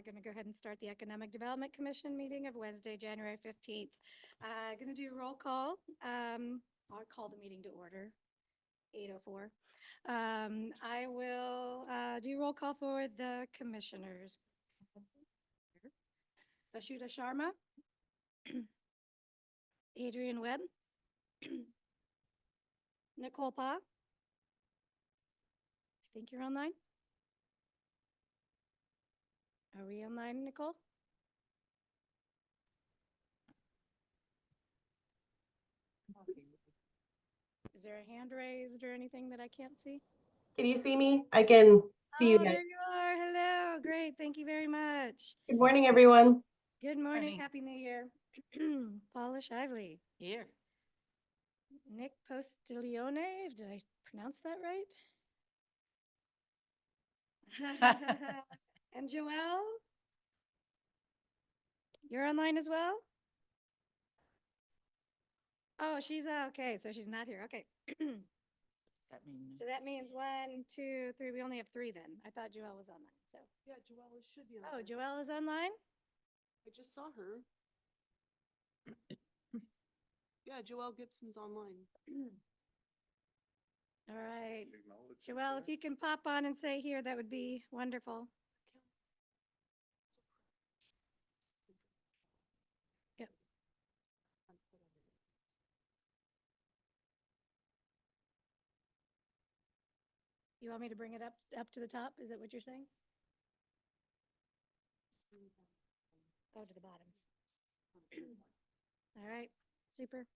Going to go ahead and start the Economic Development Commission meeting of Wednesday, January 15th. Going to do roll call. I'll call the meeting to order, 8:04. I will do roll call for the commissioners. Vasudha Sharma, Adrian Webb, Nicole Pa. I think you're online. Are we online, Nicole? Is there a hand raised or anything that I can't see? Can you see me? I can see you Oh, guys. there you are. Hello. Great. Thank you very much. Good morning, everyone. Good morning. Morning. Happy New Year. Paula Shively. Here. Nick Postiglione. Did I pronounce that right? And Joelle? You're online as well? Oh, she's okay. So she's not here. Okay. That means So that means 1, 2, 3. We only have 3 then. I thought Joelle was online. So. Yeah, Joelle should be on. Oh, Joelle is online? I just saw her. Yeah, Joelle Gibson's online. All right. Joelle, if you can pop on and say here, that would be wonderful. Yep. You want me to bring it up to the top? Is that what you're saying? Oh, to the bottom. All right, super.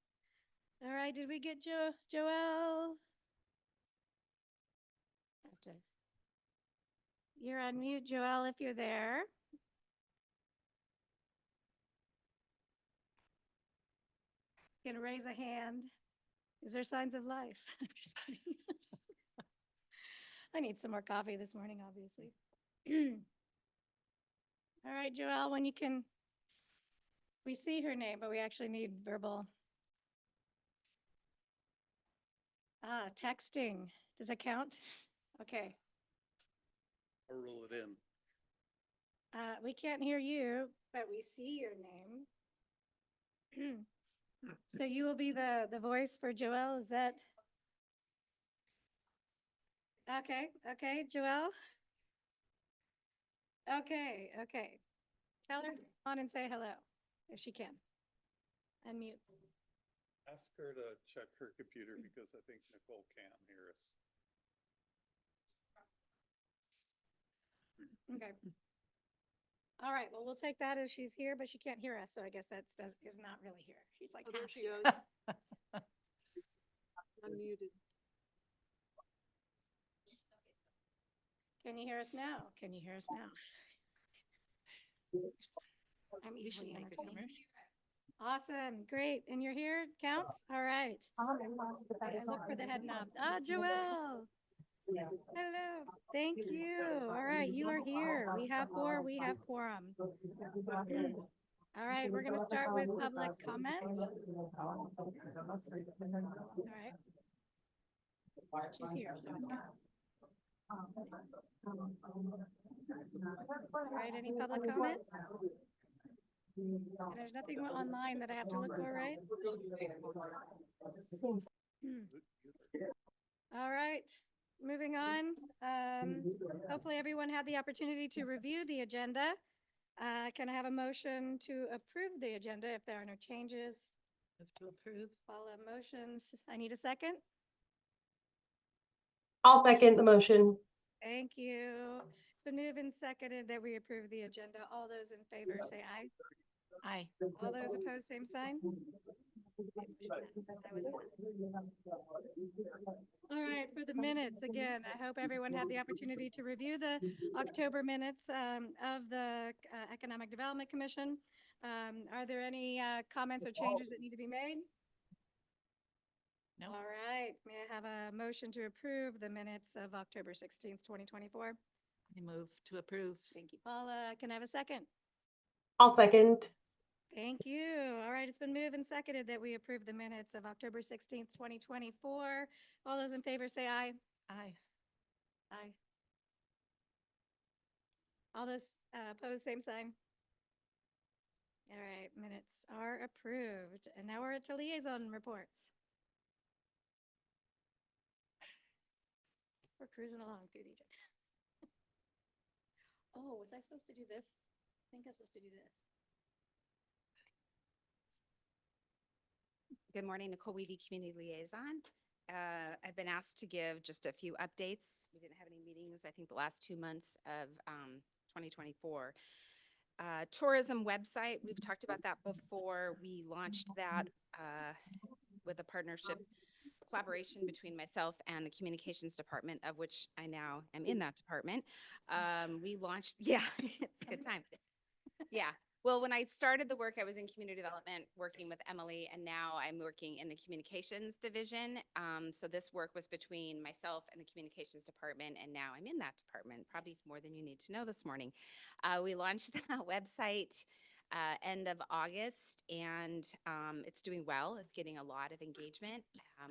All right, did we get Joelle? You're on mute, Joelle, if you're there. You can raise a hand. Is there signs of life? I'm just kidding. I need some more coffee this morning, obviously. All right, Joelle, when you can, we see her name, but we actually need verbal. Texting. Does that count? Okay. I'll roll it in. We can't hear you, but we see your name. So you will be the voice for Joelle, is that? Okay, okay, Joelle? Okay, okay. Tell her on and say hello, if she can. Unmute. Ask her to check her computer because I think Nicole can hear us. Okay. All right, well, we'll take that as she's here, but she can't hear us, so I guess is not really here. She's like, Oh, there half she here. goes. Unmuted. Can you hear us now? Can you hear us now? I'm easily entertained. Awesome, great. And you're here, counts? All right. I look for the head nod. Joelle. Hello, thank you. All right, you are here. We have quorum. All right, we're gonna start with public comment. All right. She's here, so it's good. All right, any public comments? And there's nothing online that I have to look for, right? All right, moving on. Hopefully everyone had the opportunity to review the agenda. Can I have a motion to approve the agenda if there are no changes? move to approve. All motions. I need a second. I'll second the motion. Thank you. It's been moved and seconded that we approve the agenda. All those in favor say aye. Aye. All those opposed, same sign. All right, for the minutes, again, I hope everyone had the opportunity to review the October minutes of the Economic Development Commission. Are there any comments or changes that need to be made? No. All right, may I have a motion to approve the minutes of October 16th, 2024? I move to approve. Thank you, Paula. Can I have a second? I'll second. Thank you. All right, it's been moved and seconded that we approve the minutes of October 16th, 2024. All those in favor say aye. Aye. Aye. All those Opposed, same sign. All right, minutes are approved. And now we're at liaison reports. We're cruising along through these. Oh, was I supposed to do this? I think I was supposed to do this. Good morning, Nicole Weedy, Community Liaison. I've been asked to give just a few updates. We didn't have any meetings, I think, the last 2 months of 2024. Tourism website, we've talked about that before. We launched that with a partnership collaboration between myself and the communications department, of which I now am in that department. We launched, yeah, it's a good time. Yeah. Well, when I started the work, I was in community development, working with Emily, and now I'm working in the communications division. So this work was between myself and the communications department, and now I'm in that department, probably more than you need to know this morning. We launched the website end of August, and it's doing well. It's getting a lot of engagement.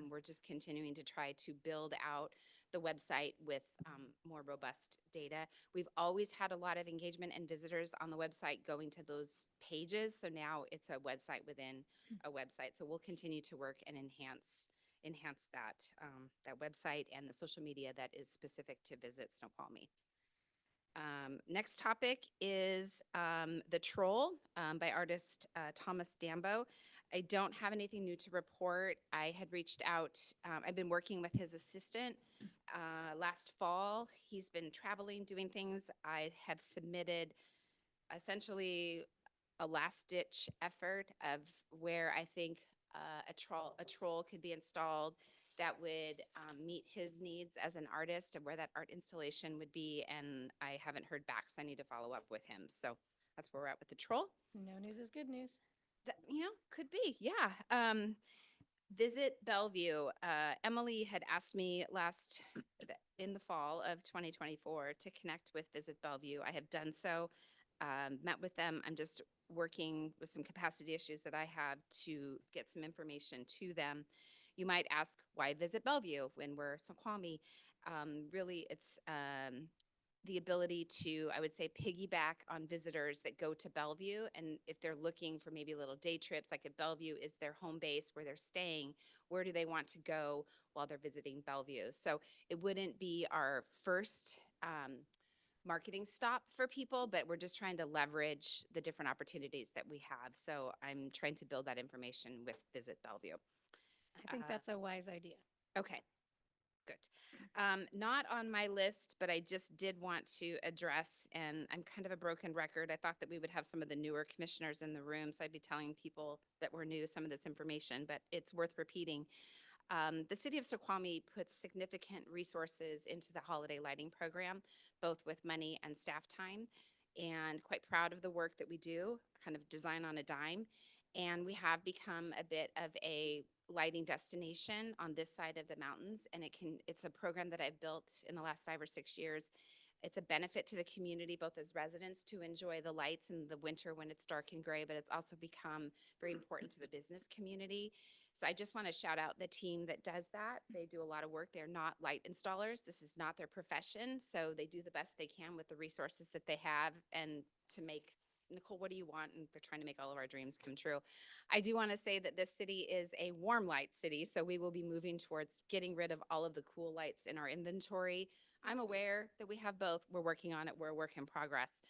We're just continuing to try to build out the website with more robust data. We've always had a lot of engagement and visitors on the website going to those pages. So now it's a website within a website. So we'll continue to work and enhance that that website and the social media that is specific to Visit Snoqualmie. Next topic is The Troll by artist Thomas Dambo. I don't have anything new to report. I had reached out, I've been working with his assistant last fall. He's been traveling, doing things. I have submitted essentially a last ditch effort of where I think a troll could be installed that would meet his needs as an artist and where that art installation would be. And I haven't heard back, so I need to follow up with him. So that's where we're at with the troll. No news is good news. That, could be, yeah. Visit Bellevue. Emily had asked me in the fall of 2024 to connect with Visit Bellevue. I have done so, met with them. I'm just working with some capacity issues that I have to get some information to them. You might ask, why Visit Bellevue when we're Snoqualmie? Really, it's the ability to, I would say, piggyback on visitors that go to Bellevue. And if they're looking for maybe little day trips, like if Bellevue is their home base where they're staying, where do they want to go while they're visiting Bellevue? So it wouldn't be our first marketing stop for people, but we're just trying to leverage the different opportunities that we have. So I'm trying to build that information with Visit Bellevue. I think that's a wise idea. Okay, good. Not on my list, but I just did want to address, and I'm kind of a broken record. I thought that we would have some of the newer commissioners in the room, so I'd be telling people that were new some of this information, but it's worth repeating. The city of Snoqualmie puts significant resources into the holiday lighting program, both with money and staff time, and quite proud of the work that we do, kind of design on a dime. And we have become a bit of a lighting destination on this side of the mountains. And it's a program that I've built in the last 5 or 6 years. It's a benefit to the community, both as residents to enjoy the lights in the winter when it's dark and gray, but it's also become very important to the business community. So I just want to shout out the team that does that. They do a lot of work. They're not light installers. This is not their profession. So they do the best they can with the resources that they have and to make, Nicole, what do you want? And they're trying to make all of our dreams come true. I do want to say that this city is a warm light city. So we will be moving towards getting rid of all of the cool lights in our inventory. I'm aware that we have both. We're working on it. We're a work in progress.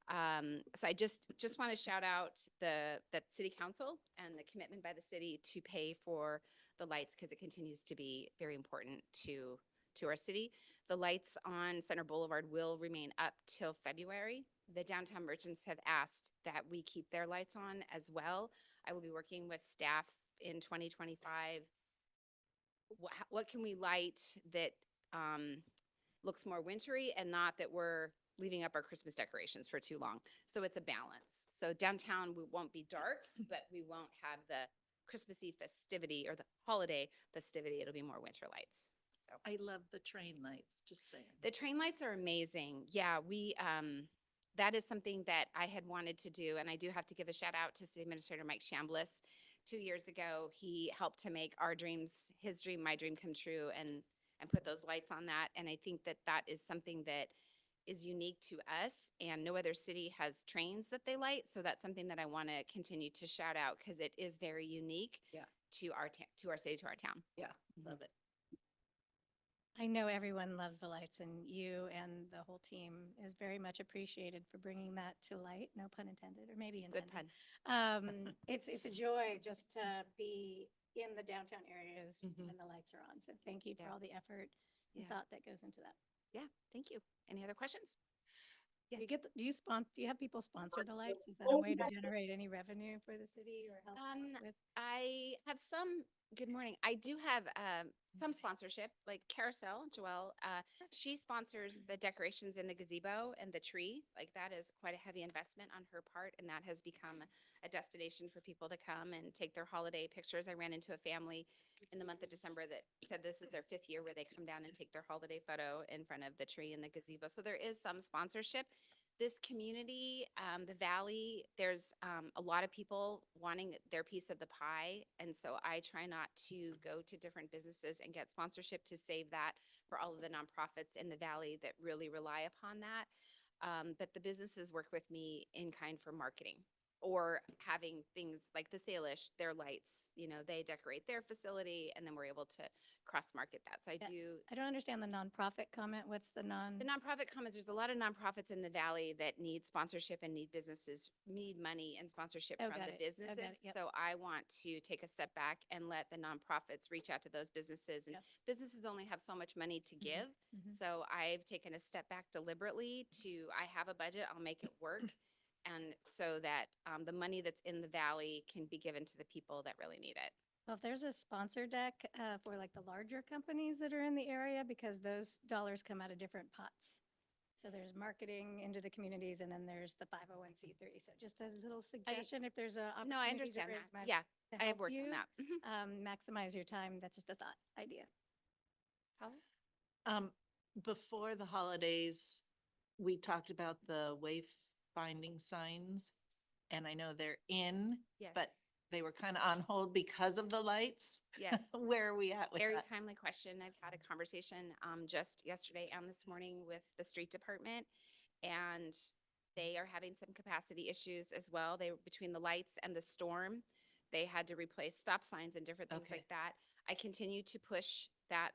So I just want to shout out that city council and the commitment by the city to pay for the lights because it continues to be very important to our city. The lights on Center Boulevard will remain up till February. The downtown merchants have asked that we keep their lights on as well. I will be working with staff in 2025. What can we light that looks more wintry and not that we're leaving up our Christmas decorations for too long. So it's a balance. So downtown, we won't be dark, but we won't have the Christmassy festivity or the holiday festivity. It'll be more winter lights. So I love the train lights, just saying. the train lights are amazing. Yeah, that is something that I had wanted to do. And I do have to give a shout out to City Administrator Mike Chambliss. 2 years ago, he helped to make our dreams, his dream, my dream come true and put those lights on that. And I think that that is something that is unique to us, and no other city has trains that they light. So that's something that I want to continue to shout out because it is very unique Yeah. to our to our city, to our town. Yeah, love it. I know everyone loves the lights, and you and the whole team is very much appreciated for bringing that to light. No pun intended, or maybe Good intended. pun. It's a joy just to be in the downtown areas Mhm. when the lights are on. So thank you for Yeah. all the effort and Yeah. thought that goes into that. Yeah, thank you. Any other questions? Do you Yes. get, do you do you have people sponsor the lights? Is that a way to generate any revenue for the city or help with? I have some, good morning. I do have some sponsorship, like Carousel, Joelle. She sponsors the decorations in the gazebo and the tree. Like that is quite a heavy investment on her part. And that has become a destination for people to come and take their holiday pictures. I ran into a family in the month of December that said this is their 5th year where they come down and take their holiday photo in front of the tree in the gazebo. So there is some sponsorship. This community, the Valley, there's a lot of people wanting their piece of the pie. And so I try not to go to different businesses and get sponsorship to save that for all of the nonprofits in the Valley that really rely upon that. But the businesses work with me in kind for marketing or having things like the Salish, their lights, they decorate their facility and then we're able to cross market that. So I Yeah. do. I don't understand the nonprofit comment. What's the The nonprofit comments, there's a lot of nonprofits in the Valley that need sponsorship and need money and sponsorship Oh, from got the it. Oh, got businesses. it. Yep. So I want to take a step back and let the nonprofits reach out to those businesses. And Yep. businesses only have so much money to give. Mhm. So I've taken a step back deliberately I have a budget, I'll make it work. And so that the money that's in the Valley can be given to the people that really need it. Well, if there's a sponsor deck for like the larger companies that are in the area, because those dollars come out of different pots. So there's marketing into the communities and then there's the 501c3. So just a little suggestion, if there's a No, I opportunity to understand raise that. money Yeah, to I have help worked you, on that. Mhm. maximize your time. That's just a thought idea. Paula? Before the holidays, we talked about the wayfinding signs, and I know they're in, Yes. but they were kind of on hold because of the lights. Yes. Where are we at with Very that? timely question. I've had a conversation just yesterday and this morning with the street department, and they are having some capacity issues as well. Between the lights and the storm, they had to replace stop signs and different things Okay. like that. I continue to push that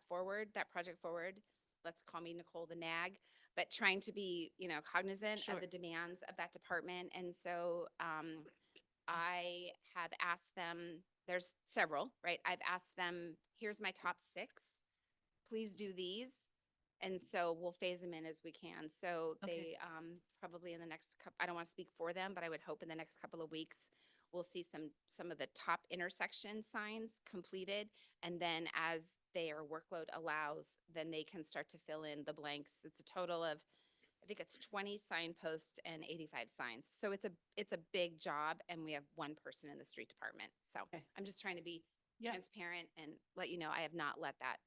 project forward. Let's call me Nicole the Nag, but trying to be, cognizant Sure. of the demands of that department. And so I have asked them, there's several, right? I've asked them, here's my top 6. Please do these. And so we'll phase them in as we can. So Okay. they probably in the next couple, I don't want to speak for them, but I would hope in the next couple of weeks, we'll see some of the top intersection signs completed. And then as their workload allows, then they can start to fill in the blanks. It's a total of, I think it's 20 signposts and 85 signs. So it's a big job and we have one person in the street department. So Okay. I'm just trying to be Yeah. transparent and let you know I have not let that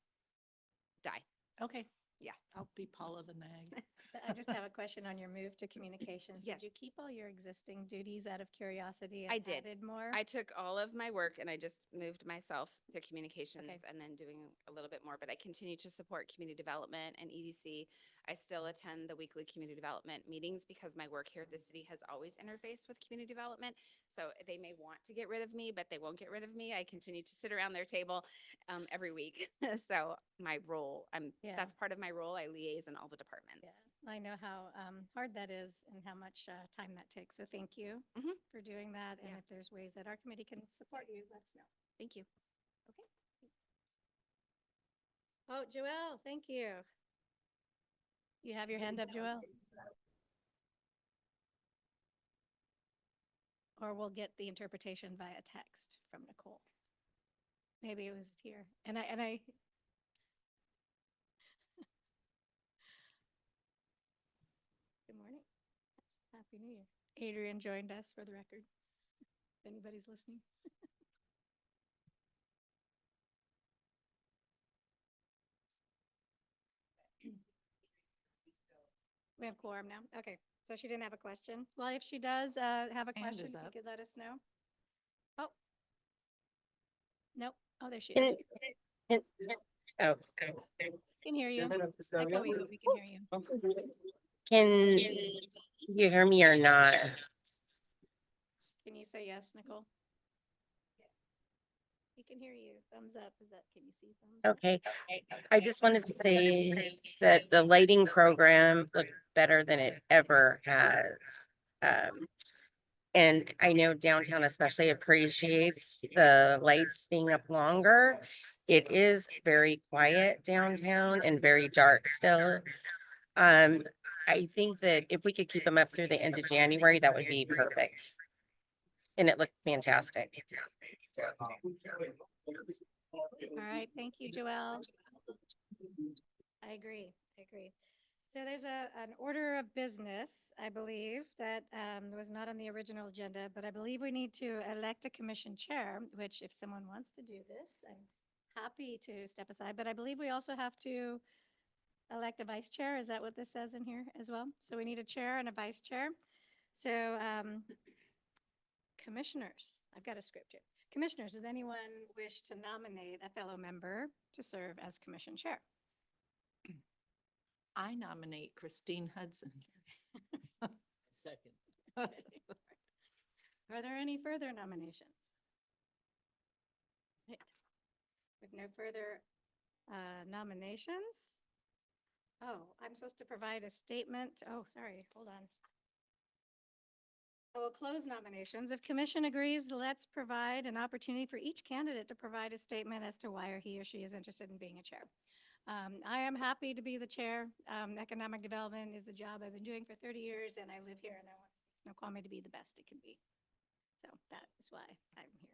die. Okay. Yeah. I'll be Paula the Nag. I just have a question on your move to communications. Yes. Did you keep all your existing duties out of curiosity I and did. added more? I took all of my work and I just moved myself to communications Okay. and then doing a little bit more, but I continue to support community development and EDC. I still attend the weekly community development meetings because my work here at the city has always interfaced with community development. So they may want to get rid of me, but they won't get rid of me. I continue to sit around their table every week. So my role, Yeah. that's part of my role. I liaise in all the departments. Yeah, I know how hard that is and how much time that takes. So thank you Mhm. for doing that. And Yeah. if there's ways that our committee can support you, let us know. Thank you. Oh, Joelle, thank you. You have your hand up, Joelle? Or we'll get the interpretation via text from Nicole. Maybe it was here. And I Good morning. Happy New Year. Adrian joined us for the record, if anybody's listening. We have quorum now. Okay, so she didn't have a question. Well, if she does have a Hand question, is you up. could let us know. Oh. Nope. Oh, there she Can is. oh, Can hear you. Echoey, but we can hear you. Can you hear me or not? Can you say yes, Nicole? We can hear you. Thumbs up. Is that, can you see thumbs up? Okay, I just wanted to say that the lighting program looked better than it ever has. And I know downtown especially appreciates the lights being up longer. It is very quiet downtown and very dark still. I think that if we could keep them up through the end of January, that would be perfect. And it looked fantastic. All right, thank you, Joelle. I agree, I agree. So there's an order of business, I believe, that was not on the original agenda, but I believe we need to elect a commission chair, which if someone wants to do this, I'm happy to step aside, but I believe we also have to elect a vice chair. Is that what this says in here as well? So we need a chair and a vice chair. So commissioners, I've got a script here. Commissioners, does anyone wish to nominate a fellow member to serve as commission chair? I nominate Christine Hudson. Second. Are there any further nominations? Right. With no further nominations? Oh, I'm supposed to provide a statement. Oh, sorry, hold on. I will close nominations. If commission agrees, let's provide an opportunity for each candidate to provide a statement as to why he or she is interested in being a chair. I am happy to be the chair. Economic development is the job I've been doing for 30 years, and I live here, and I want Snoqualmie to be the best it can be. So that is why I'm here.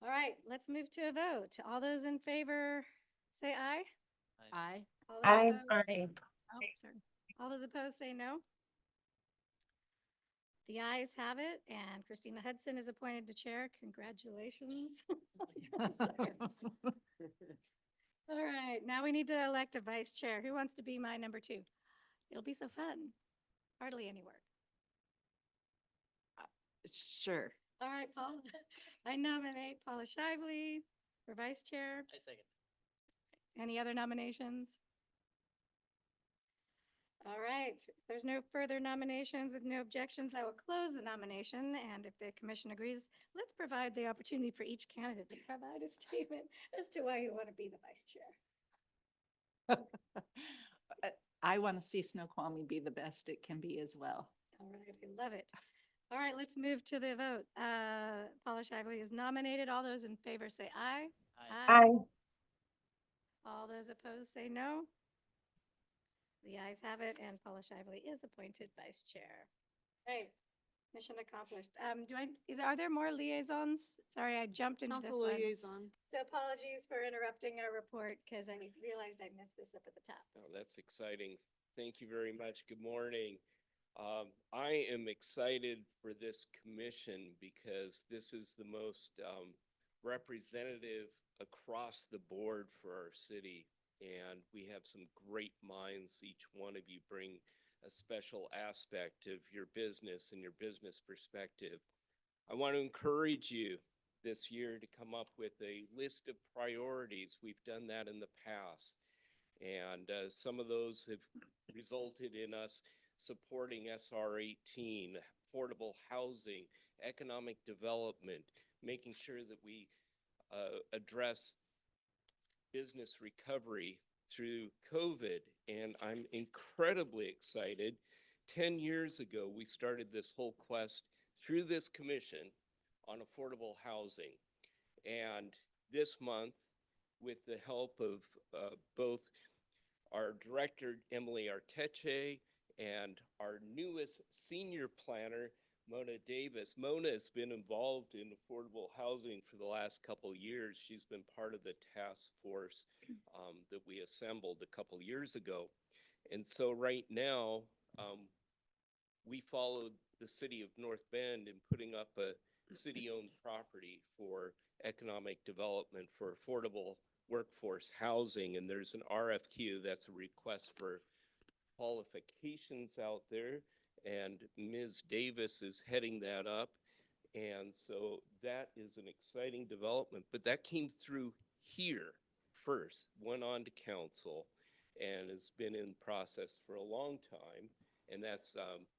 All right, let's move to a vote. All those in favor, say aye. Aye. All those Aye. opposed? Oh, sorry. All those opposed, say no. The ayes have it, and Christina Hudson is appointed to chair. Congratulations. All right, now we need to elect a vice chair. Who wants to be my number 2? It'll be so fun. Hardly any work. Sure. All right, Paul. I nominate Paula Shively for vice chair. I second. Any other nominations? All right, if there's no further nominations with no objections, I will close the nomination. And if the commission agrees, let's provide the opportunity for each candidate to provide a statement as to why you want to be the vice chair. I want to see Snoqualmie be the best it can be as well. All right, I love it. All right, let's move to the vote. Paula Shively is nominated. All those in favor say aye. Aye. All those opposed say no. The ayes have it, and Paula Shively is appointed vice chair. Right, mission accomplished. Are there more liaisons? Sorry, I jumped into this Council one. liaison. So apologies for interrupting our report because I realized I missed this up at the top. Oh, that's exciting. Thank you very much. Good morning. I am excited for this commission because this is the most representative across the board for our city. And we have some great minds. Each one of you bring a special aspect of your business and your business perspective. I want to encourage you this year to come up with a list of priorities. We've done that in the past. And some of those have resulted in us supporting SR 18, affordable housing, economic development, making sure that we address business recovery through COVID. And I'm incredibly excited. 10 years ago, we started this whole quest through this commission on affordable housing. And this month, with the help of both our director, Emily Arteche, and our newest senior planner, Mona Davis. Mona has been involved in affordable housing for the last couple of years. She's been part of the task force that we assembled a couple years ago. And so right now, we followed the city of North Bend in putting up a city-owned property for economic development for affordable workforce housing. And there's an RFQ, that's a request for qualifications out there. And Ms. Davis is heading that up. And so that is an exciting development, but that came through here first, went on to council. and has been in process for a long time. And that's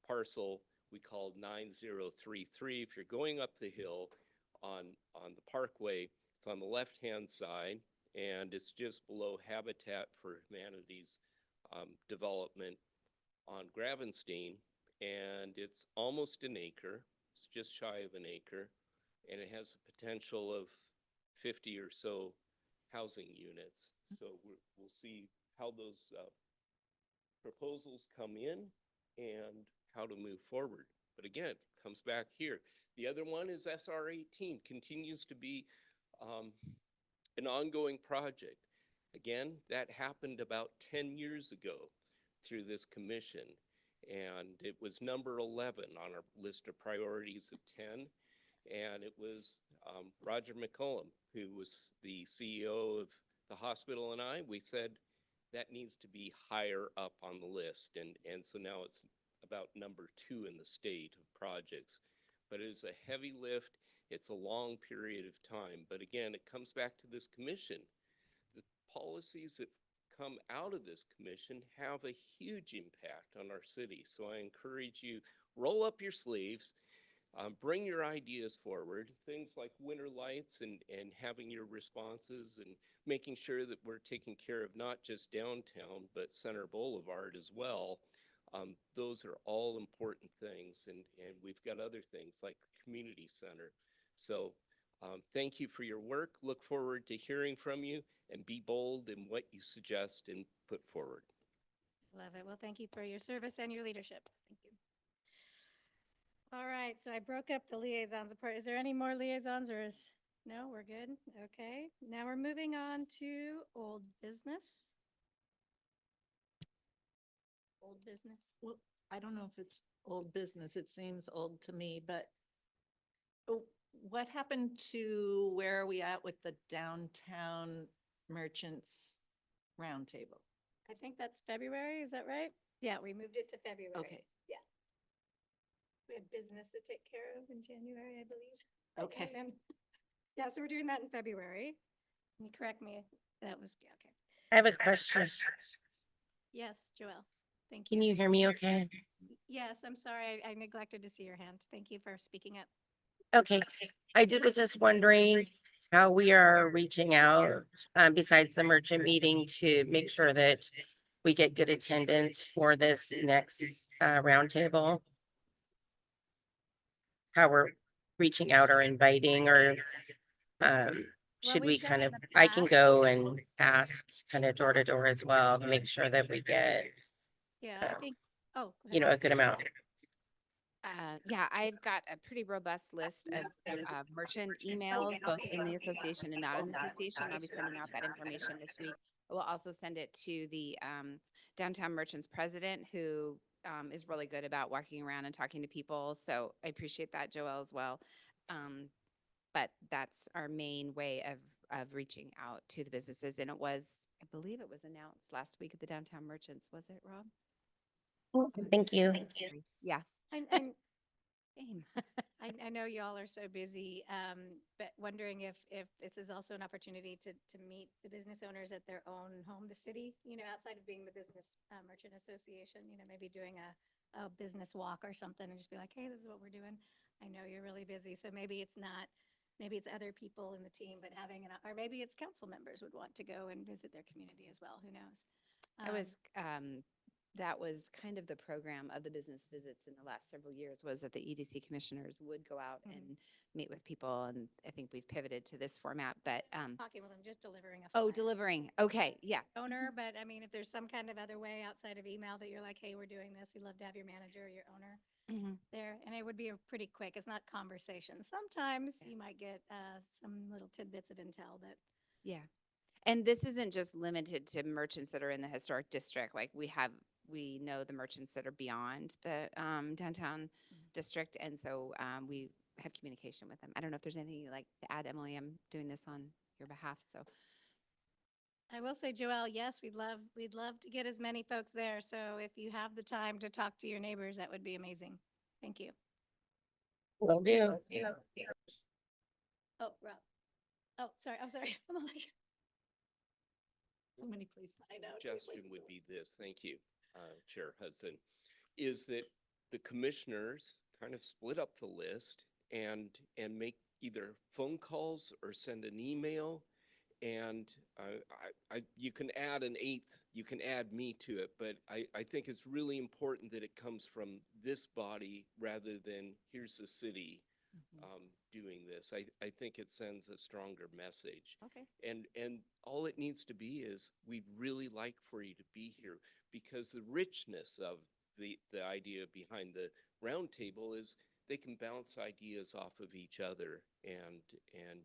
parcel we call 9033. If you're going up the hill on the parkway, it's on the left-hand side, and it's just below Habitat for Humanity's development on Gravenstein, and it's almost an acre. It's just shy of an acre, and it has a potential of 50 or so housing units. So we'll see how those proposals come in and how to move forward. But again, it comes back here. The other one is SR 18, continues to be an ongoing project. Again, that happened about 10 years ago through this commission, and it was number 11 on our list of priorities of 10. And it was Roger McCullum, who was the CEO of the hospital, and we said that needs to be higher up on the list. And so now it's about number 2 in the state of projects. But it is a heavy lift. It's a long period of time. But again, it comes back to this commission. The policies that come out of this commission have a huge impact on our city. So I encourage you, roll up your sleeves, bring your ideas forward, things like winter lights and having your responses and making sure that we're taking care of not just downtown, but Center Boulevard as well. Those are all important things. And we've got other things like the community center. So thank you for your work. Look forward to hearing from you, and be bold in what you suggest and put forward. Love it. Well, thank you for your service and your leadership. Thank you. All right, so I broke up the liaisons apart. Is there any more liaisons, or no, we're good? Okay, now we're moving on to old business. Old business. Well, I don't know if it's old business. It seems old to me, but what happened to, where are we at with the downtown merchants roundtable? I think that's February, is that right? Yeah, we moved it to February. Okay. Yeah. We have business to take care of in January, I believe. Okay. And then- yeah, so we're doing that in February. Can you correct me? That was, yeah, okay. I have a question. Yes, Joelle, thank you. Can you hear me okay? Yes, I'm sorry, I neglected to see your hand. Thank you for speaking up. Okay, was just wondering how we are reaching out, besides the merchant meeting, to make sure that we get good attendance for this next roundtable. How we're reaching out or inviting, or should we we've done kind in of, the I can past- go and ask kind of door to door as well to make sure that we get, Yeah, I think, oh. go you know, ahead. a good amount. Yeah, I've got a pretty robust list of merchant emails, both in the association and not in the association. I'll be sending out that information this week. I will also send it to the downtown merchants president, who is really good about walking around and talking to people. So I appreciate that, Joelle, as well. But that's our main way of reaching out to the businesses. And it was, I believe it was announced last week at the downtown merchants. Was it, Rob? Thank you. Yeah. And Same. I know y'all are so busy, but wondering if this is also an opportunity to meet the business owners at their own home, the city, you know, outside of being the business merchant association, you know, maybe doing a business walk or something and just be like, hey, this is what we're doing. I know you're really busy, so maybe it's not, maybe it's other people in the team, but having or maybe it's council members would want to go and visit their community as well. Who knows? That was kind of the program of the business visits in the last several years, was that the EDC commissioners would go out and meet with people. And I think we've pivoted to this format, but, talking with them, just delivering a oh, flyer. delivering. Okay. Yeah. Owner, but I mean, if there's some kind of other way outside of email that you're like, hey, we're doing this, you'd love to have your manager or your owner there. And it would be a pretty quick, it's not conversation. Sometimes you might get some little tidbits of intel, but Yeah. And this isn't just limited to merchants that are in the historic district. Like we know the merchants that are beyond the downtown district. And so we have communication with them. I don't know if there's anything you'd like to add, Emily. I'm doing this on your behalf. So I will say, Joelle, yes, we'd love to get as many folks there. So if you have the time to talk to your neighbors, that would be amazing. Thank you. Will do. Oh, Rob. Oh, sorry. I'm sorry. I'm like, So many places. I know. suggestion would be this, thank you, Chair Hudson, is that the commissioners kind of split up the list and make either phone calls or send an email. And you can add an eighth, you can add me to it, but I think it's really important that it comes from this body rather than here's the city doing this. I think it sends a stronger message. Okay. And all it needs to be is, we'd really like for you to be here, because the richness of the idea behind the roundtable is they can bounce ideas off of each other, and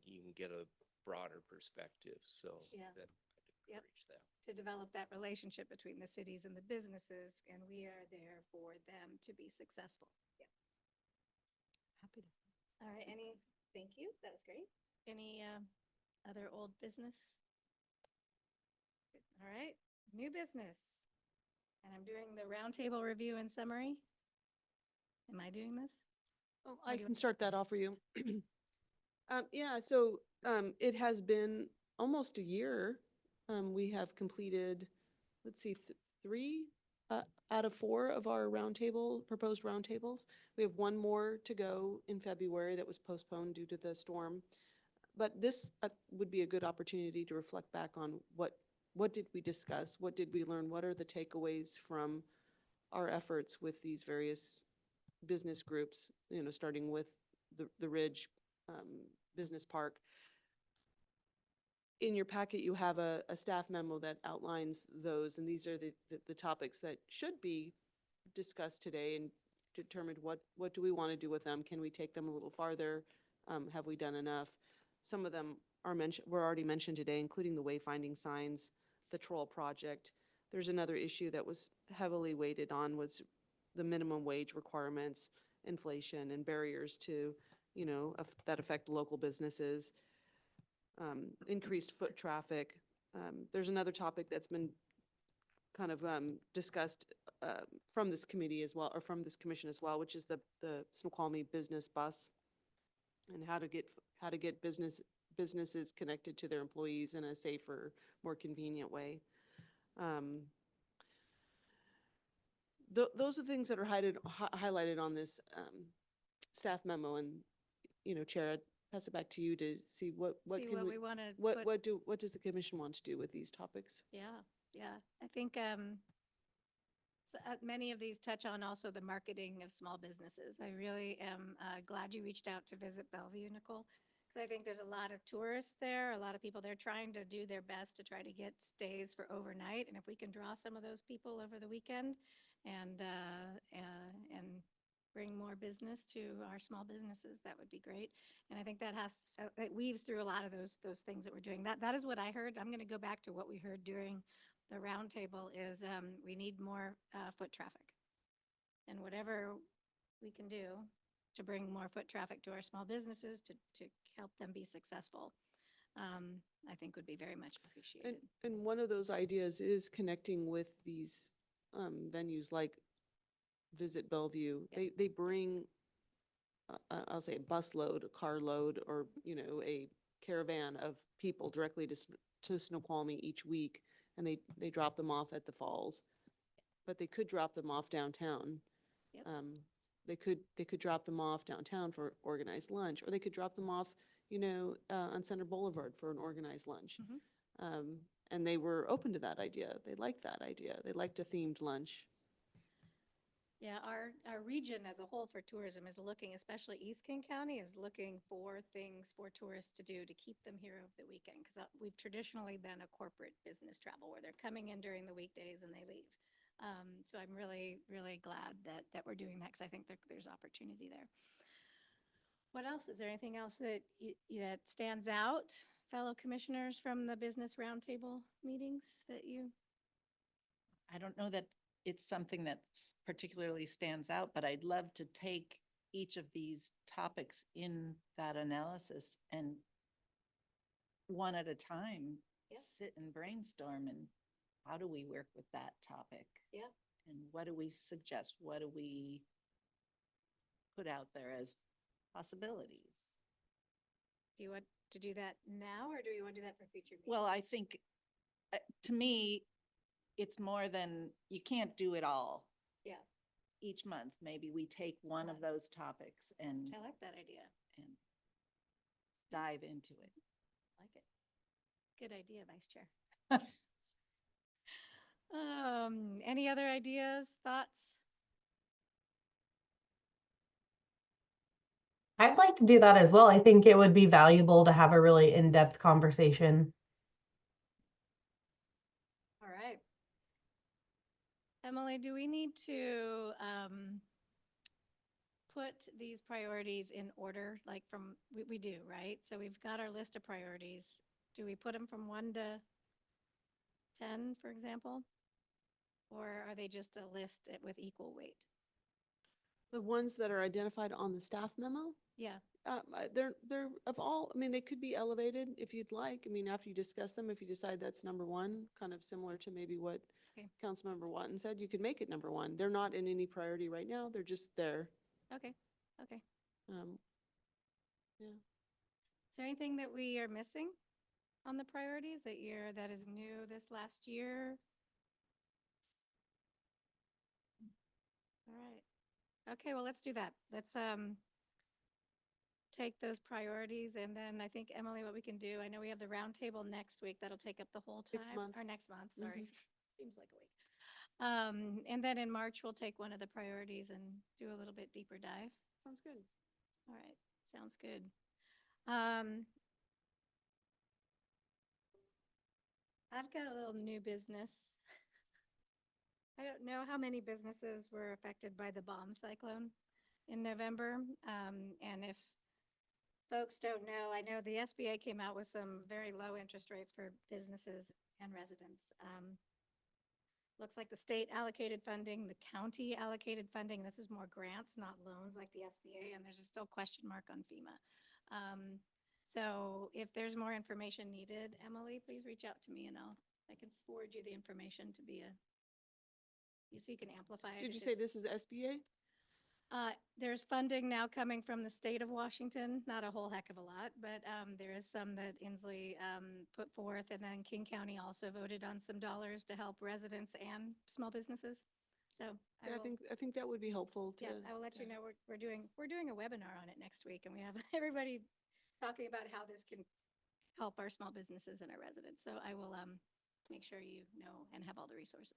you can get a broader perspective. So Yeah. that I'd Yep. encourage that. To develop that relationship between the cities and the businesses, and we are there for them to be successful. Yeah. Happy to. All right, thank you, that was great. Any other old business? Good. All right, new business. And I'm doing the roundtable review and summary. Am I doing this? Oh, Or I do you can want- start that off for you. Yeah, so it has been almost a year. We have completed, let's see, three out of four of our proposed roundtables. We have one more to go in February that was postponed due to the storm. But this would be a good opportunity to reflect back on what did we discuss? What did we learn? What are the takeaways from our efforts with these various business groups, starting with the Ridge Business Park. In your packet, you have a staff memo that outlines those, and these are the topics that should be discussed today and determined what do we want to do with them? Can we take them a little farther? Have we done enough? Some of them were already mentioned today, including the wayfinding signs, the troll project. There's another issue that was heavily weighted on was the minimum wage requirements, inflation, and barriers to, that affect local businesses, increased foot traffic. There's another topic that's been kind of discussed from this committee as well, or from this commission as well, which is the Snoqualmie business bus, and how to get businesses connected to their employees in a safer, more convenient way. Those are things that are highlighted on this staff memo, and Chair, I'd pass it back to you to see what See can what we, we want to. what does the commission want to do with these topics? Yeah, I think many of these touch on also the marketing of small businesses. I really am glad you reached out to visit Bellevue, Nicole, because I think there's a lot of tourists there, a lot of people there trying to do their best to try to get stays for overnight. And if we can draw some of those people over the weekend and bring more business to our small businesses, that would be great. And I think that it weaves through a lot of those things that we're doing. That is what I heard. I'm going to go back to what we heard during the roundtable is we need more foot traffic. And whatever we can do to bring more foot traffic to our small businesses to help them be successful, I think would be very much appreciated. And one of those ideas is connecting with these venues like Visit Bellevue. Yep. They bring, I'll say a bus load, a car load, or, a caravan of people directly to Snoqualmie each week, and they drop them off at the falls. But they could drop them off downtown. Yep. They could drop them off downtown for organized lunch, or they could drop them off, on Center Boulevard for an organized lunch. And they were open to that idea. They liked that idea. They liked a themed lunch. Yeah, our region as a whole for tourism is looking, especially East King County, is looking for things for tourists to do to keep them here over the weekend. Because we've traditionally been a corporate business travel where they're coming in during the weekdays and they leave. So I'm really, really glad that we're doing that because I think there's opportunity there. What else? Is there anything else that that stands out, fellow commissioners, from the business roundtable meetings that you? I don't know that it's something that particularly stands out, but I'd love to take each of these topics in that analysis and one at a time, Yeah. sit and brainstorm and how do we work with that topic? Yeah. And what do we suggest? What do we put out there as possibilities? Do you want to do that now or do you want to do that for future meetings? Well, I think to me, it's more than, you can't do it all. Yeah. Each month, maybe we take one of those topics and I like that idea. dive into it. Like it. Good idea, Vice Chair. Any other ideas, thoughts? I'd like to do that as well. I think it would be valuable to have a really in-depth conversation. All right. Emily, do we need to put these priorities in order, like from, we do, right? So we've got our list of priorities. Do we put them from 1 to 10, for example? Or are they just a list with equal weight? The ones that are identified on the staff memo, Yeah, they're of all, I mean, they could be elevated if you'd like. I mean, after you discuss them, if you decide that's number one, kind of similar to maybe what Okay. Councilmember Watton said, you could make it number one. They're not in any priority right now. They're just there. okay, okay. Yeah. Is there anything that we are missing on the priorities that is new this last year? All right. Okay, well, let's do that. Let's take those priorities, and then I think, Emily, what we can do, I know we have the roundtable next week. That'll take up the whole time. Next month. Or next month, sorry. Seems like a week. And then in March, we'll take one of the priorities and do a little bit deeper dive. Sounds good. All right, sounds good. I've got a little new business. I don't know how many businesses were affected by the bomb cyclone in November. And if folks don't know, I know the SBA came out with some very low interest rates for businesses and residents. Looks like the state allocated funding, the county allocated funding. This is more grants, not loans like the SBA, and there's a still question mark on FEMA. So if there's more information needed, Emily, please reach out to me and I can forward you the information to be so you can amplify it. Did if you say it's- this is SBA? There's funding now coming from the state of Washington, not a whole heck of a lot, but there is some that Inslee put forth, and then King County also voted on some dollars to help residents and small businesses. So Yeah, I think that would be helpful to. yeah, I will let you know. We're doing a webinar on it next week, and we have everybody talking about how this can help our small businesses and our residents. So I will make sure you know and have all the resources.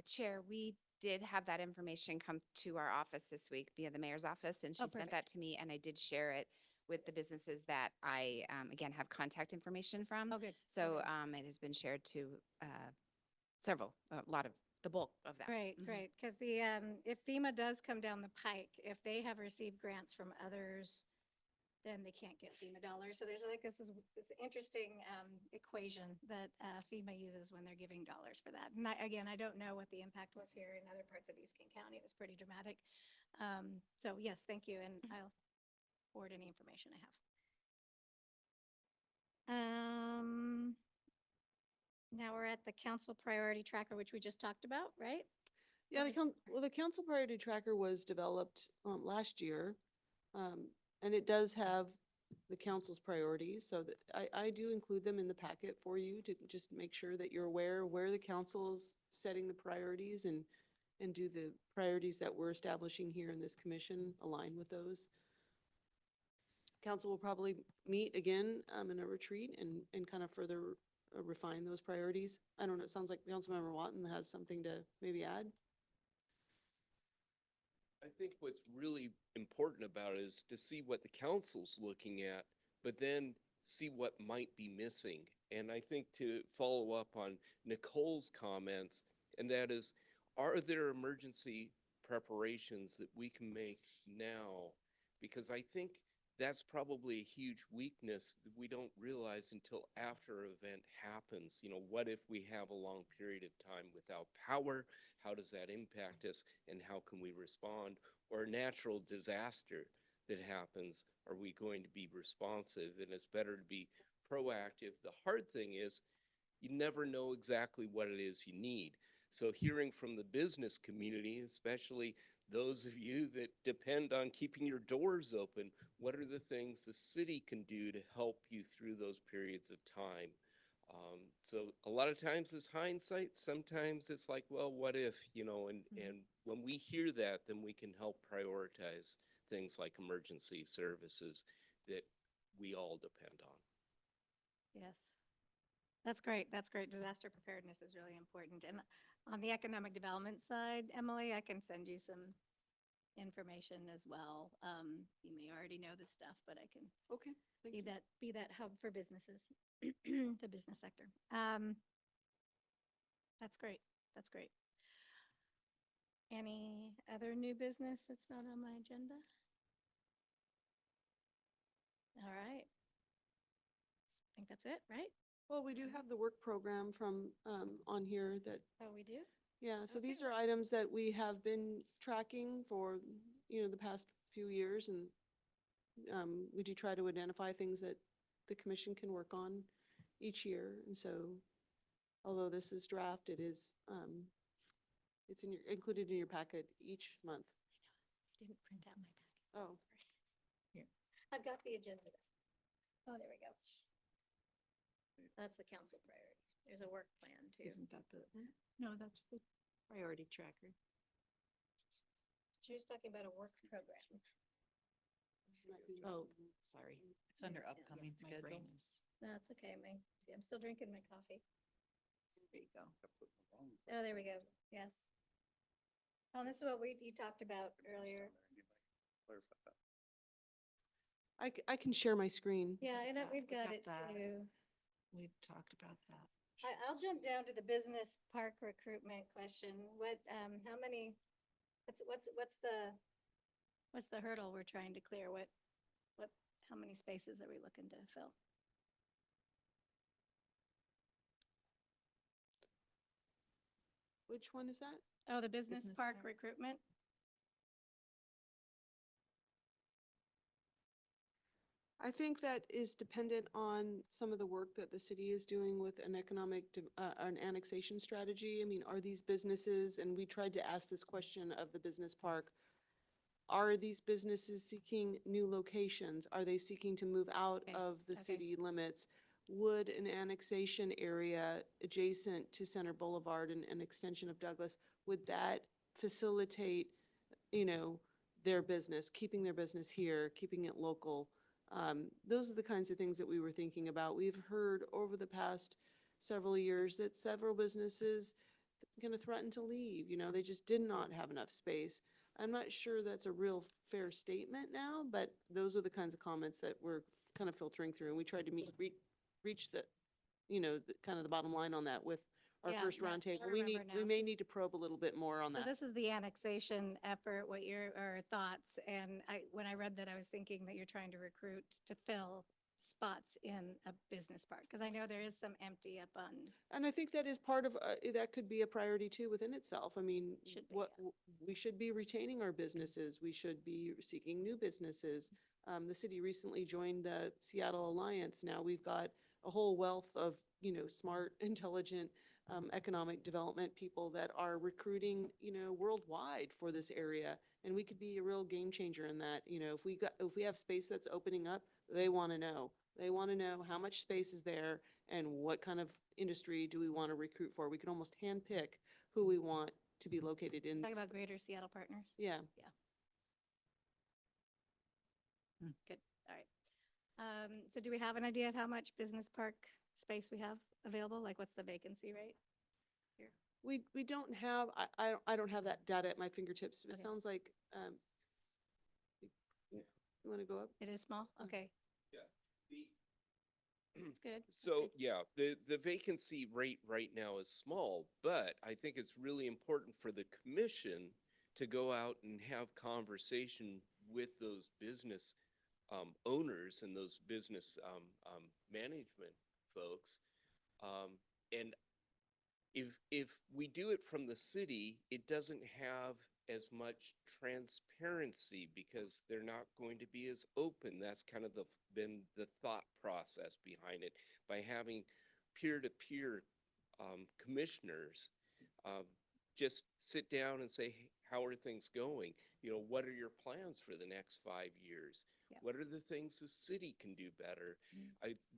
Chair, we did have that information come to our office this week via the mayor's office, and she sent that perfect. to me, and I did share it with the businesses that I, again, have contact information from. Oh, good. So Okay. it has been shared to a lot of the bulk of them. Great, Mhm. great. Because if FEMA does come down the pike, if they have received grants from others, then they can't get FEMA dollars. So there's like this interesting equation that FEMA uses when they're giving dollars for that. And again, I don't know what the impact was here in other parts of East King County. It was pretty dramatic. So yes, thank you, and I'll forward any information I have. Now we're at the council priority tracker, which we just talked about, right? Yeah, Or the council priority tracker was developed last year. And it does have the council's priorities, so that I do include them in the packet for you to just make sure that you're aware where the council's setting the priorities and do the priorities that we're establishing here in this commission align with those. Council will probably meet again in a retreat and kind of further refine those priorities. I don't know, it sounds like Councilmember Watton has something to maybe add. I think what's really important about it is to see what the council's looking at, but then see what might be missing. And I think to follow up on Nicole's comments, and that is, are there emergency preparations that we can make now? Because I think that's probably a huge weakness that we don't realize until after an event happens. You know, what if we have a long period of time without power? How does that impact us, and how can we respond? Or a natural disaster that happens, are we going to be responsive? And it's better to be proactive. The hard thing is you never know exactly what it is you need. So hearing from the business community, especially those of you that depend on keeping your doors open, what are the things the city can do to help you through those periods of time? So a lot of times it's hindsight, sometimes it's like, well, what if, and when we hear that, then we can help prioritize things like emergency services that we all depend on. Yes. That's great. That's great. Disaster preparedness is really important. And on the economic development side, Emily, I can send you some information as well. You may already know this stuff, but I can Okay. Thank you. be that hub for businesses, the business sector. That's great. That's great. Any other new business that's not on my agenda? All right. I think that's it, right? Well, we do have the work program from, on here that, Oh, we do? yeah, so these Okay. are items that we have been tracking for, the past few years, and we do try to identify things that the commission can work on each year. And so, although this is draft, it is, it's included in your packet each month. I didn't print out my packet. Oh. Sorry. Here. I've got the agenda. Oh, there we go. That's the council priority. There's a work plan too. Isn't that no, that's the priority tracker. She was talking about a work program. Oh, sorry. It's under Understand. upcoming My brain schedule. is, That's okay, see, I'm still drinking my coffee. there you go. Oh, there we go. Yes. Oh, this is what you talked about earlier. Clarify that. I can share my screen. Yeah, and we've We got got it that. too. We talked about that. I'll jump down to the business park recruitment question. How many, what's the hurdle we're trying to clear? How many spaces are we looking to fill? Which one is that? Oh, the business Business park park. recruitment? I think that is dependent on some of the work that the city is doing with an an annexation strategy. I mean, are these businesses, and we tried to ask this question of the business park, are these businesses seeking new locations? Are they seeking to move out Okay, of the okay. city limits? Would an annexation area adjacent to Center Boulevard and an extension of Douglas, would that facilitate, their business, keeping their business here, keeping it local? Those are the kinds of things that we were thinking about. We've heard over the past several years that several businesses going to threaten to leave. They just did not have enough space. I'm not sure that's a real fair statement now, but those are the kinds of comments that we're kind of filtering through. And we tried to reach the, kind of the bottom line on that with our Yeah, first no, I roundtable. remember now. We may need to probe a little bit more on So that. this is the annexation effort, or thoughts, and when I read that, I was thinking that you're trying to recruit to fill spots in a business park, because I know there is some empty up on, And I think that is part of, that could be a priority too within itself. I mean, Should be, we should be retaining our businesses. We should be seeking new businesses. The city recently joined the Seattle Alliance. Now we've got a whole wealth of, smart, intelligent, economic development people that are recruiting, worldwide for this area. And we could be a real game changer in that. If we have space that's opening up, they want to know. They want to know how much space is there and what kind of industry do we want to recruit for. We can almost handpick who we want to be located in. talking about Greater Seattle Partners. Yeah. Good, all right. So do we have an idea of how much business park space we have available? Like, what's the vacancy rate? We don't have, I don't have that data at my fingertips. It Okay. sounds like, you want to go up? It is small? Okay, The- it's good. that's So, good. yeah, the vacancy rate right now is small, but I think it's really important for the commission to go out and have conversation with those business owners and those business management folks. And if we do it from the city, it doesn't have as much transparency because they're not going to be as open. That's kind of been the thought process behind it. By having peer-to-peer commissioners just sit down and say, "Hey, how are things going? What are your plans for the next 5 years? Yeah. What are the things the city can do better?"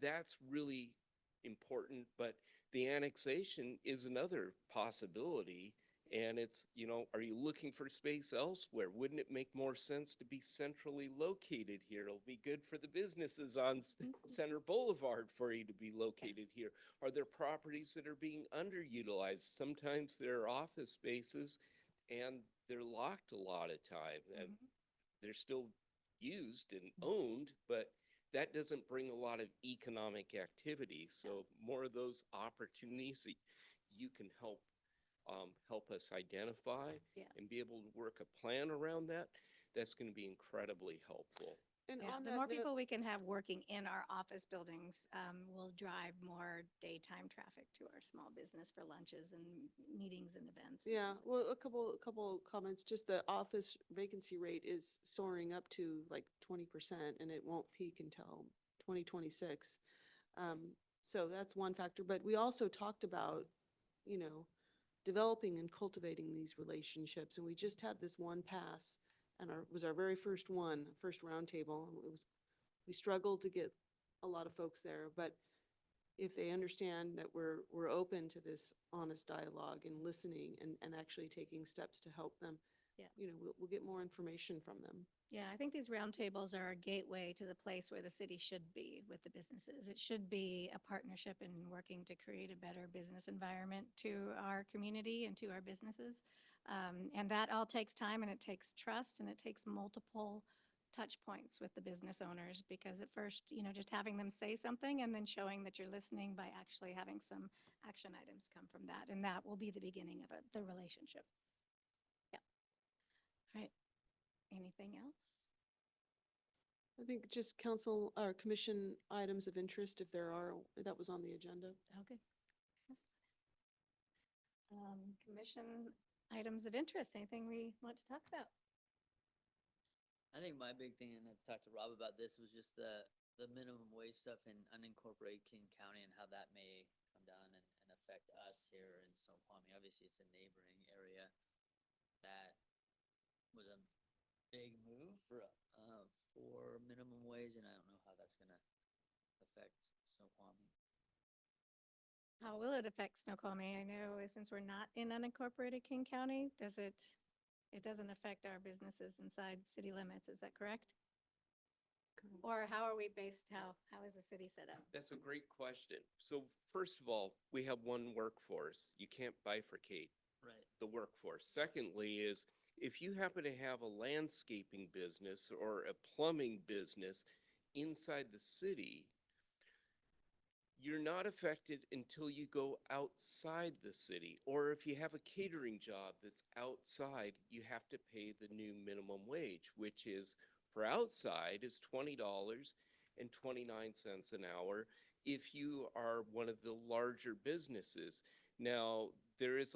That's really important, but the annexation is another possibility. And it's, are you looking for space elsewhere? Wouldn't it make more sense to be centrally located here? It'll be good for the businesses on Center Boulevard for you to be located here. Are there properties that are being underutilized? Sometimes there are office spaces and they're locked a lot of time and they're still used and owned, but that doesn't bring a lot of economic activity. So more of those opportunities that you can help us identify and be able to work a plan around that, that's going to be incredibly helpful. And Yeah, on the that more note- people we can have working in our office buildings will drive more daytime traffic to our small business for lunches and meetings and events. and Yeah, things like well, a couple comments, just the office vacancy rate is soaring up to like 20% and it won't peak until 2026. So that's one factor, but we also talked about, developing and cultivating these relationships. And we just had this one pass and was our very first roundtable. We struggled to get a lot of folks there, but if they understand that we're open to this honest dialogue and listening and actually taking steps to help them, Yeah. We'll get more information from them. Yeah, I think these roundtables are a gateway to the place where the city should be with the businesses. It should be a partnership in working to create a better business environment to our community and to our businesses. And that all takes time and it takes trust and it takes multiple touch points with the business owners because at first, just having them say something and then showing that you're listening by actually having some action items come from that. And that will be the beginning of the relationship. Yeah. All right. Anything else? I think just council or commission items of interest, if there are, that was on the agenda. Okay. Yes. Commission items of interest, anything we want to talk about? I think my big thing, and I've talked to Rob about this, was just the minimum wage stuff in unincorporated King County and how that may come down and affect us here in Snoqualmie. Obviously, it's a neighboring area. That was a big move for minimum wage, and I don't know how that's gonna affect Snoqualmie. How will it affect Snoqualmie? I know since we're not in unincorporated King County, it doesn't affect our businesses inside city limits, is that correct? Or how are we based, how is the city set up? That's a great question. So first of all, we have one workforce. You can't bifurcate Right. the workforce. Secondly is if you happen to have a landscaping business or a plumbing business inside the city, you're not affected until you go outside the city. Or if you have a catering job that's outside, you have to pay the new minimum wage, which is for outside is $20.29 an hour if you are one of the larger businesses. Now, there is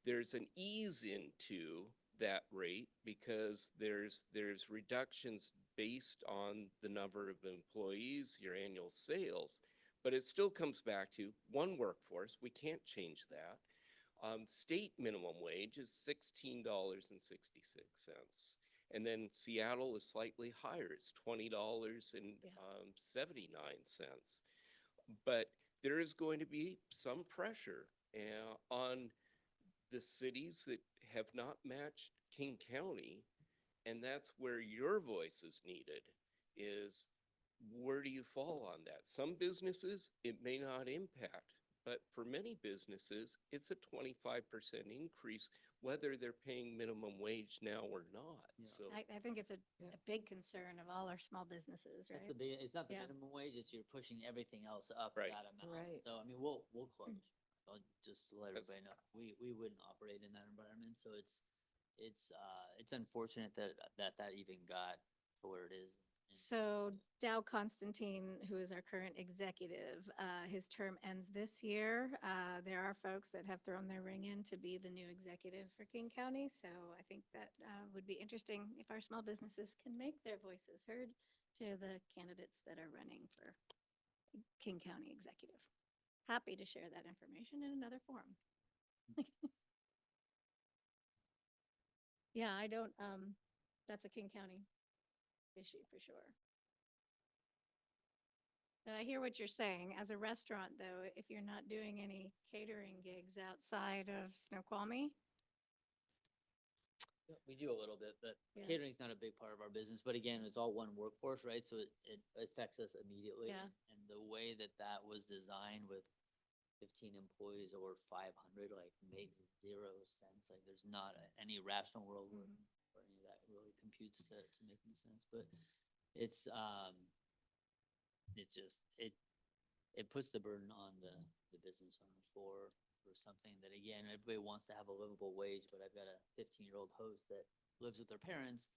there's an ease into that rate because there's reductions based on the number of employees, your annual sales, but it still comes back to one workforce. We can't change that. State minimum wage is $16.66. And then Seattle is slightly higher. It's $20.79. But there is going to be some pressure on the cities that have not matched King County, and that's where your voice is needed, is where do you fall on that? Some businesses, it may not impact, but for many businesses, it's a 25% increase, whether they're paying minimum wage now or not. Yeah. So I think it's a big concern of all our small businesses, right? It's not the Yeah. minimum wage, it's you're pushing everything else up Right. that amount. Right. So, I mean, we'll close. I'll just let That's- everybody know, we wouldn't operate in that environment, so it's unfortunate that even got to where it is. So Dow Constantine, who is our current executive, his term ends this year. There are folks that have thrown their ring in to be the new executive for King County. So I think that would be interesting if our small businesses can make their voices heard to the candidates that are running for King County executive. Happy to share that information in another forum. Yeah, I don't, that's a King County issue for sure. But I hear what you're saying. As a restaurant, though, if you're not doing any catering gigs outside of Snoqualmie, We do a little bit, but Yeah. catering's not a big part of our business, but again, it's all one workforce, right? So it affects us immediately. Yeah. And the way that that was designed with 15 employees or 500, like, makes zero sense. Like, there's not any rational world where any of that really computes to making sense, but it's, it just, it puts the burden on the business owner for something that, again, everybody wants to have a livable wage, but I've got a 15-year-old host that lives with their parents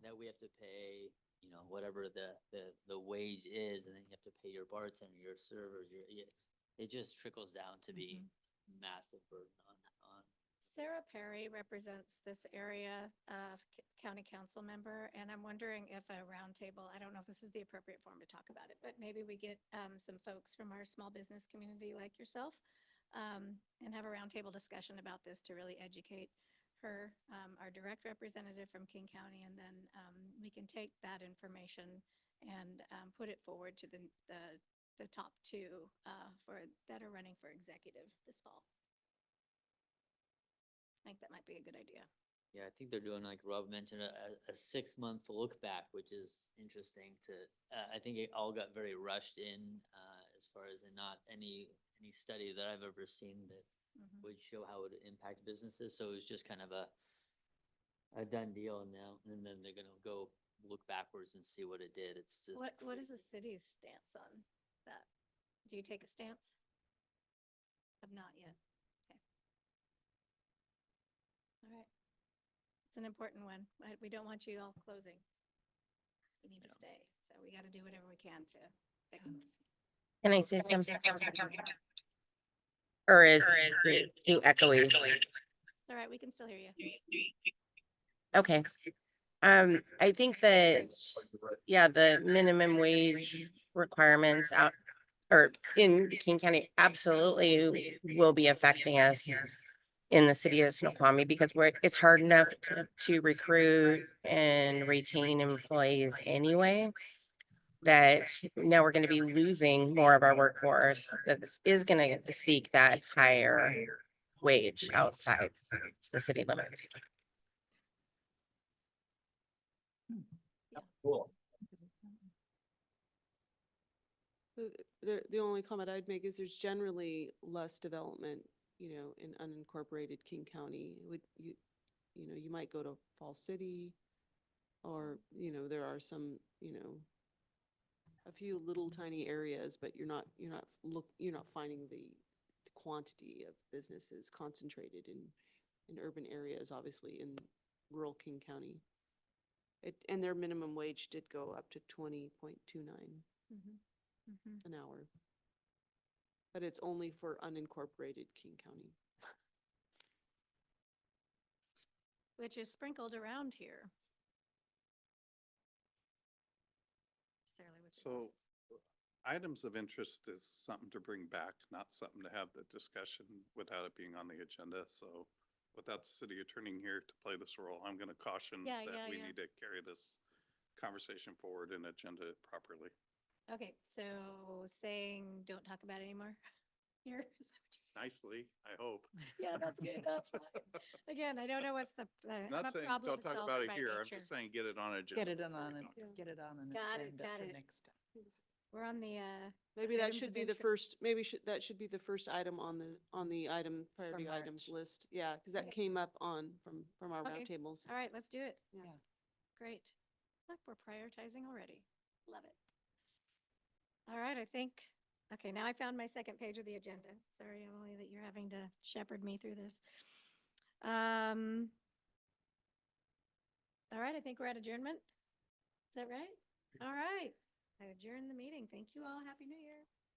that we have to pay, you know, whatever the wage is, and then you have to pay your bartender, your servers, it just trickles down to be massive burden on. Sarah Perry represents this area of county council member, and I'm wondering if a roundtable, I don't know if this is the appropriate forum to talk about it, but maybe we get some folks from our small business community like yourself and have a roundtable discussion about this to really educate her, our direct representative from King County, and then we can take that information and put it forward to the top two that are running for executive this fall. I think that might be a good idea. Yeah, I think they're doing, like Rob mentioned, a 6-month look back, which is interesting to, I think it all got very rushed in, as far as not any study that I've ever seen that would show how it would impact businesses. So it was just kind of a done deal now, and then they're gonna go look backwards and see what it did. It's just. What is the city's stance on that? Do you take a stance? Have not yet. Okay. All right. It's an important one. We don't want you all closing. You need to stay. So we got to do whatever we can to fix this. Can I say something? Or is it too echoey? All right, we can still hear you. Okay. I think that, yeah, the minimum wage requirements out or in King County absolutely will be affecting us in the city of Snoqualmie because it's hard enough to recruit and retain employees anyway. That now we're going to be losing more of our workforce that is going to seek that higher wage outside the city limits. Cool. The only comment I'd make is there's generally less development, you know, in unincorporated King County. You might go to Falls City, or, you know, there are some, you know, a few little tiny areas, but you're not finding the quantity of businesses concentrated in urban areas, obviously in rural King County. And their minimum wage did go up to 20.29 an hour. But it's only for unincorporated King County. Which is sprinkled around here. Necessarily with the So business. items of interest is something to bring back, not something to have the discussion without it being on the agenda. So without the city attorney here to play this role, I'm going to caution Yeah, that we yeah. need to carry this conversation forward and agenda it properly. Okay, so saying don't talk about it anymore here. Is that what you said? Nicely, I hope. Yeah, that's good. That's fine. Again, I don't know what's the Not saying problem don't to talk solve about by it here. I'm nature. just saying get it on agenda. Get it before on we it, talk about get it on an Got it, agenda got for it. next time. We're on the Maybe that items should of be the interest. first, that should be the first item on the priority items March. list. Yeah, because that Okay. came up from our Okay. roundtables. All right, let's do it. Yeah. Great. Look, we're prioritizing already. Love it. All right, I think, okay, now I found my second page of the agenda. Sorry, Emily, that you're having to shepherd me through this. All right, I think we're at adjournment. Is that right? All right. I adjourn the meeting. Thank you all. Happy New Year.